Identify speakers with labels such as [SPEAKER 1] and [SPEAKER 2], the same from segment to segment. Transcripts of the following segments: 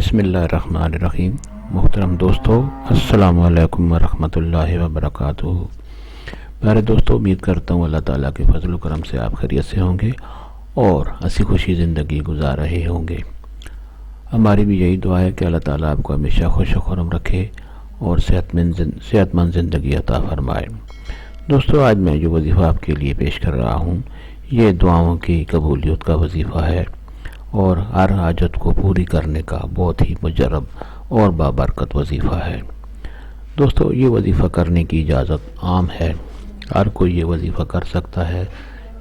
[SPEAKER 1] بسم اللہ الرحمن الرحیم۔ محترم دوستو، السلام علیکم ورحمۃ اللہ وبرکاتہ۔ پیارے دوستو، امید کرتا ہوں اللہ تعالیٰ کے فضل و کرم سے آپ خیریت سے ہوں گے اور ہنسی خوشی زندگی گزار رہے ہوں گے۔ ہماری بھی یہی دعا ہے کہ اللہ تعالیٰ آپ کو ہمیشہ خوش و خرم رکھے اور صحت مند زندگی عطا فرمائے۔ دوستو، آج میں جو وظیفہ آپ کے لیے پیش کر رہا ہوں یہ دعاؤں کی قبولیت کا وظیفہ ہے اور ہر حاجت کو پوری کرنے کا بہت ہی مجرب اور بابرکت وظیفہ ہے۔ دوستو، یہ وظیفہ کرنے کی اجازت عام ہے، ہر کوئی یہ وظیفہ کر سکتا ہے،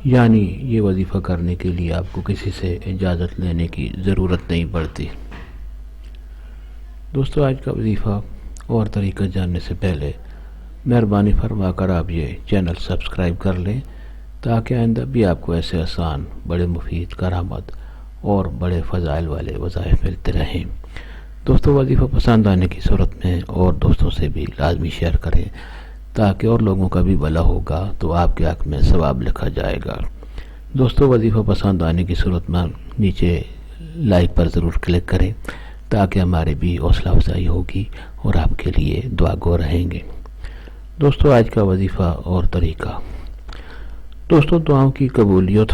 [SPEAKER 1] یعنی یہ وظیفہ کرنے کے لیے آپ کو کسی سے اجازت لینے کی ضرورت نہیں پڑتی۔ دوستو، آج کا وظیفہ اور طریقہ جاننے سے پہلے مہربانی فرما کر آپ یہ چینل سبسکرائب کر لیں تاکہ آئندہ بھی آپ کو ایسے آسان، بڑے مفید، کرامت اور بڑے فضائل والے وظائف ملتے رہیں۔ دوستو، وظیفہ پسند آنے کی صورت میں اور دوستوں سے بھی لازمی شیئر کریں تاکہ اور لوگوں کا بھی بھلا ہوگا تو آپ کے حق میں ثواب لکھا جائے گا۔ دوستو، وظیفہ پسند آنے کی صورت میں نیچے لائک پر ضرور کلک کریں تاکہ ہماری بھی حوصلہ افزائی ہوگی اور آپ کے لیے دعا گو رہیں گے۔ دوستو، آج کا وظیفہ اور طریقہ۔ دوستو، دعاؤں کی قبولیت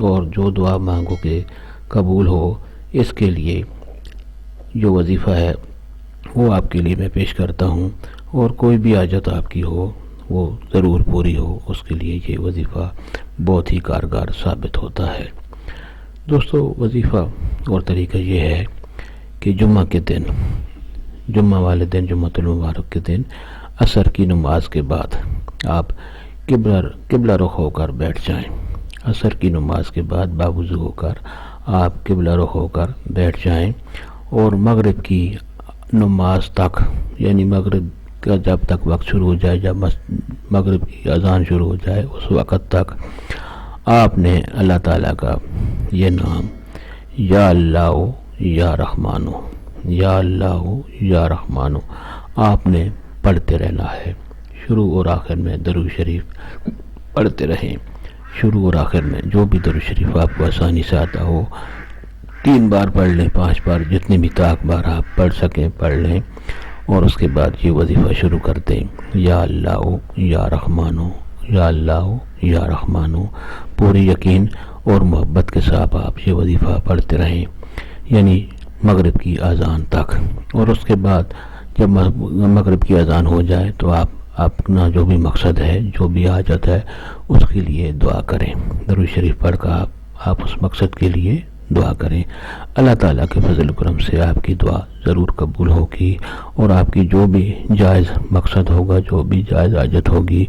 [SPEAKER 1] اور جو دعا مانگو گے قبول ہو، اس کے لیے جو وظیفہ ہے وہ آپ کے لیے میں پیش کرتا ہوں، اور کوئی بھی حاجت آپ کی ہو وہ ضرور پوری ہو، اس کے لیے یہ وظیفہ بہت ہی کارگر ثابت ہوتا ہے۔ دوستو، وظیفہ اور طریقہ یہ ہے کہ جمعہ کے دن، جمعہ والے دن، جمعۃ المبارک کے دن عصر کی نماز کے بعد آپ قبلہ رخ ہو کر بیٹھ جائیں۔ عصر کی نماز کے بعد باوضو ہو کر آپ قبلہ رخ ہو کر بیٹھ جائیں اور مغرب کی نماز تک، یعنی مغرب کا جب تک وقت شروع ہو جائے، جب مغرب کی اذان شروع ہو جائے، اس وقت تک آپ نے اللہ تعالیٰ کا یہ نام یا اللہ یا رحمانو، یا اللہ یا رحمانو آپ نے پڑھتے رہنا ہے۔ شروع اور آخر میں درود شریف پڑھتے رہیں۔ شروع اور آخر میں جو بھی درود شریف آپ کو آسانی سے آتا ہو، 3 بار پڑھ لیں، 5 بار، جتنی بھی طاق بار آپ پڑھ سکیں پڑھ لیں، اور اس کے بعد یہ وظیفہ شروع کر دیں، یا اللہ یا رحمانو، یا اللہ یا رحمانو۔ پوری یقین اور محبت کے ساتھ آپ یہ وظیفہ پڑھتے رہیں، یعنی مغرب کی اذان تک، اور اس کے بعد جب مغرب کی اذان ہو جائے تو آپ اپنا جو بھی مقصد ہے، جو بھی حاجت ہے، اس کے لیے دعا کریں۔ درود شریف پڑھ کر آپ اس مقصد کے لیے دعا کریں۔ اللہ تعالیٰ کے فضل و کرم سے آپ کی دعا ضرور قبول ہوگی اور آپ کی جو بھی جائز مقصد ہوگا، جو بھی جائز حاجت ہوگی،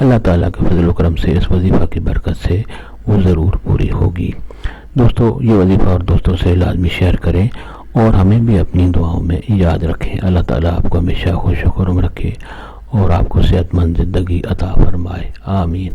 [SPEAKER 1] اللہ تعالیٰ کے فضل و کرم سے اس وظیفہ کی برکت سے وہ ضرور پوری ہوگی۔ دوستو، یہ وظیفہ اور دوستوں سے لازمی شیئر کریں اور ہمیں بھی اپنی دعاؤں میں یاد رکھیں۔ اللہ تعالیٰ آپ کو ہمیشہ خوش و خرم رکھے اور آپ کو صحت مند زندگی عطا فرمائے۔ آمین۔